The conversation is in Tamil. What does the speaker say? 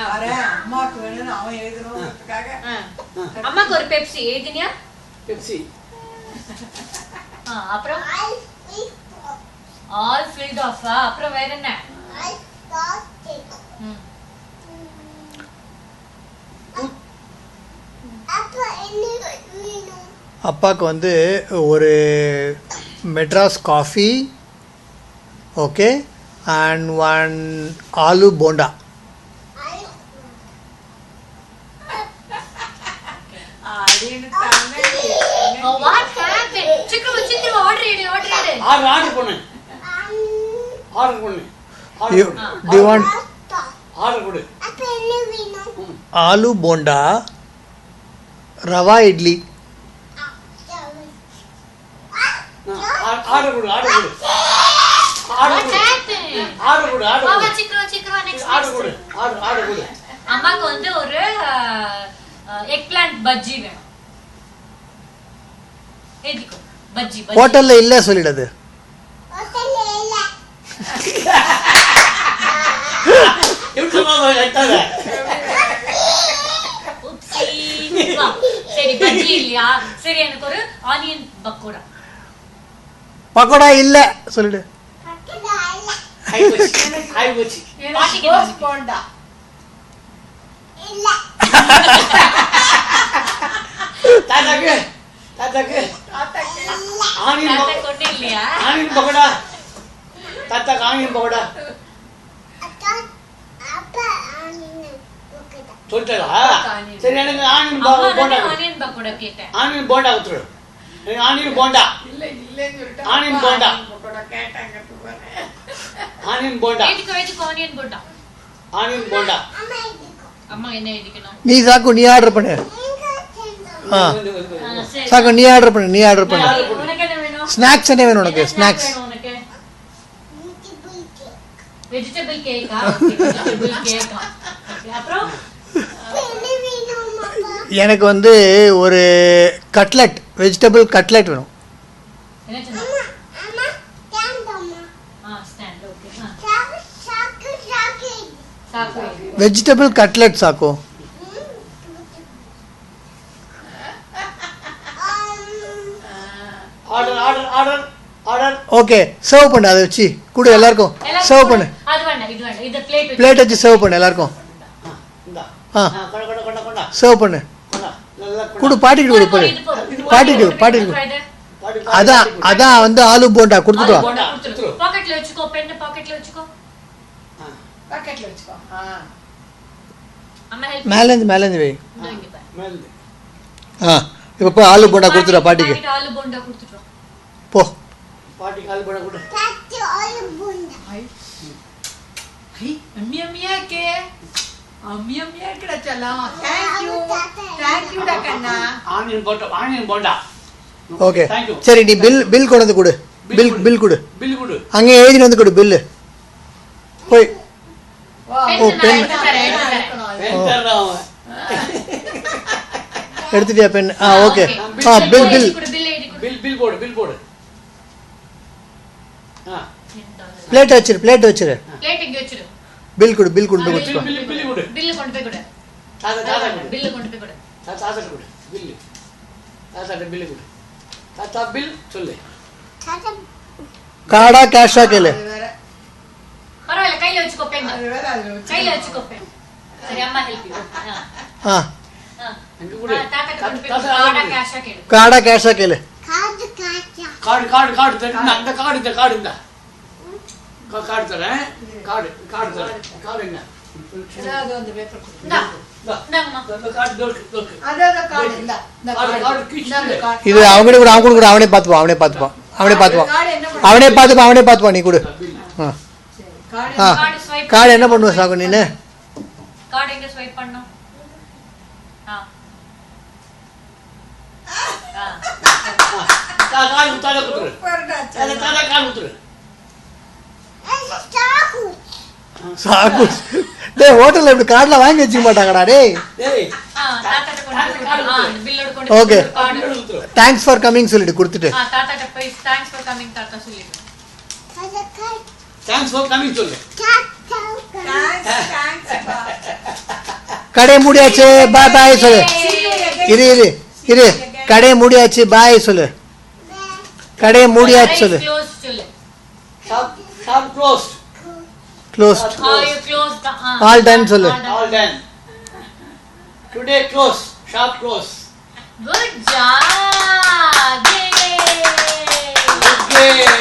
அம்மாக்கு வேணும்னு அவன் எழுதணும்ன்றதுக்காக அம்மாக்கு ஒரு பெப்சி எழுதினியா? பெப்சி. அப்புறம் ஆல் ஃபில்ட் ஆஃப். அப்புறம் வேற என்ன? அப்பாவுக்கு வந்து ஒரு Madras coffee, okay, and one aloo bonda. Do you want aloo bonda, rava idli. அம்மாக்கு வந்து ஒரு எக் பிளான்ட் பஜ்ஜி வேணும். ஏதிக்கோ பஜ்ஜி. ஹோட்டல்ல இல்ல சொல்லிடுது. சரி பஜ்ஜி இல்லையா? சரி எனக்கு ஒரு ஆனியன் பக்கோடா. பக்கோடா இல்ல சொல்லிடு. போண்டா இல்ல. தாத்தாக்கு தாத்தாக்கு ஆனியன் கொண்டு இல்லையா? ஆனியன் பக்கோடா. தாத்தாக்கு ஆனியன் பக்கோடா சொல்லிட்டா? சரி எனக்கு ஆனியன் போண்டா. ஆனியன் பக்கோடா கேட்டேன். ஆனியன் போண்டா ஊத்துரு. எனக்கு ஆனியன் போண்டா. இல்ல இல்லன்னு சொல்லிட்டு ஆனியன் போண்டா கேட்டாங்க. ஆனியன் போண்டா. ஏதிக்கோ ஆனியன் போண்டா. ஆனியன் போண்டா. அம்மா என்ன எழுதிக்கணும்? நீ சாக்கு நீ ஆர்டர் பண்ணு. சாக்கு நீ ஆர்டர் பண்ணு. நீ ஆர்டர் பண்ணு. உனக்கு என்ன வேணும்? ஸ்நாக்ஸ் என்ன வேணும் உனக்கு? ஸ்நாக்ஸ் உனக்கு வெஜிடபிள் கேக்கா? வெஜிடபிள் கேக்கா. அப்புறம் எனக்கு வந்து ஒரு கட்லெட், வெஜிடபிள் கட்லெட் வேணும். என்ன சொன்னா? ஸ்டாண்ட். ஓகே. சாக்கு வெஜிடபிள் கட்லெட் சாக்கோ. Order order order order. Okay, serve பண்ணு. அதை வச்சு கொடு எல்லாருக்கும். சர்வ் பண்ணு. அது வேண்டாம், இது வேண்டாம். இது பிளேட் பிளேட் வச்சு சர்வ் பண்ணு எல்லாருக்கும். சர்வ் பண்ணு. கொடு பாட்டிக்கு கொடு. போடு பாட்டிக்கு பாட்டிக்கு. அதான் அதான் வந்து ஆலு போண்டா கொடுத்துட்டு வா. பாக்கெட்ல வச்சுக்கோ. பென் பாக்கெட்ல வச்சுக்கோ. பாக்கெட்ல வச்சுக்கோ. அம்மா ஹெல்ப். மேலேந்து வை. இங்க பாரு. இப்போ போய் ஆலு போண்டா கொடுத்துட்டு வா பாட்டிக்கு. ஆலு போண்டா கொடுத்துட்டு வா. போ. பாட்டிக்கு ஆலு போண்டா கொடு. அம்மியா அம்மியா கே. அம்மியா அம்மியா இருக்கடா செல்லம். Thank you டா கண்ணா. ஆனியன் போண்டா. ஓகே சரி, நீ பில் கொண்டு வந்து கொடு. பில் கொடு. பில் கொடு. அங்கே எழுதி வந்து கொடு பில். போய் ஓ பென் எடுத்துட்டியா pen? Okay. Bill bill bill போடு. பில் போடு. பிளேட் வச்சிரு. பிளேட் வச்சிரு. பிளேட் இங்க வச்சிரு. பில் கொடு. பில் கொண்டு போய் கொடுத்துட்டு வா. பில் கொடு. பில் கொண்டு போய் கொடு. தாத்தா கொடு. பில் கொண்டு போய் கொடு. தாத்தா கொடு. பில். தாத்தா பில் கொடு. தாத்தா பில் சொல்லு. கார்டா கேஷா கேளு. பரவாயில்லை, கையில வச்சுக்கோ பென். அது வேற அது வச்சு. கையில வச்சுக்கோ பென். சரி அம்மா ஹெல்ப் யூ. அங்க கொடு. தாத்தா கொண்டு போய் கார்டா கேஷா கேளு. கார்டா கேஷா கேளு. கார்டு தரேன். அந்த கார்டு இந்த கார்டு இந்த கார்டு தரேன். கார்டு தரேன். கார்டு என்ன? ஏதாவது அந்த பேப்பர் கொடு. இந்தாங்கம்மா. அந்த கார்டு தோக்கு. அதான் கார்டு இல்ல. இந்த கார்டு கிச்சு. இது அவங்ககிட்ட கூட அவன் கூட அவனே பார்த்துப்பான். அவனே பார்த்துப்பான். நீ கொடு. கார்டு கார்டு என்ன பண்ணுவ சாகு நீனு? கார்டு எங்க ஸ்வைப் பண்ணனும்? கார்டு உத்தால குத்துரு. தாத்தா கார்டு குத்துரு. சாகு. டேய் ஹோட்டல்ல இப்படி கார்டுல வாங்கி வச்சுக்க மாட்டாங்கடா டேய். தாத்தாட்ட கொண்டு பில்லோட கொண்டு okay. Card thanks for coming சொல்லிட்டு கொடுத்துட்டு. தாத்தாட்ட போய் தேங்க்ஸ் ஃபார் கமிங் தாத்தா சொல்லிடு. தேங்க்ஸ் ஃபார் கமிங் சொல்லு. Thanks. கடை மூடியாச்சு பாய் பாய் சொல்லு. இரு இரு இரு கடை மூடியாச்சு பாய் சொல்லு. கடை மூடியாச்சு சொல்லு. க்ளோஸ் சொல்லு. shop closed. Closed. you closed. All done சொல்லு. All done. Today close. Shop close. Good job. Yay. Okay.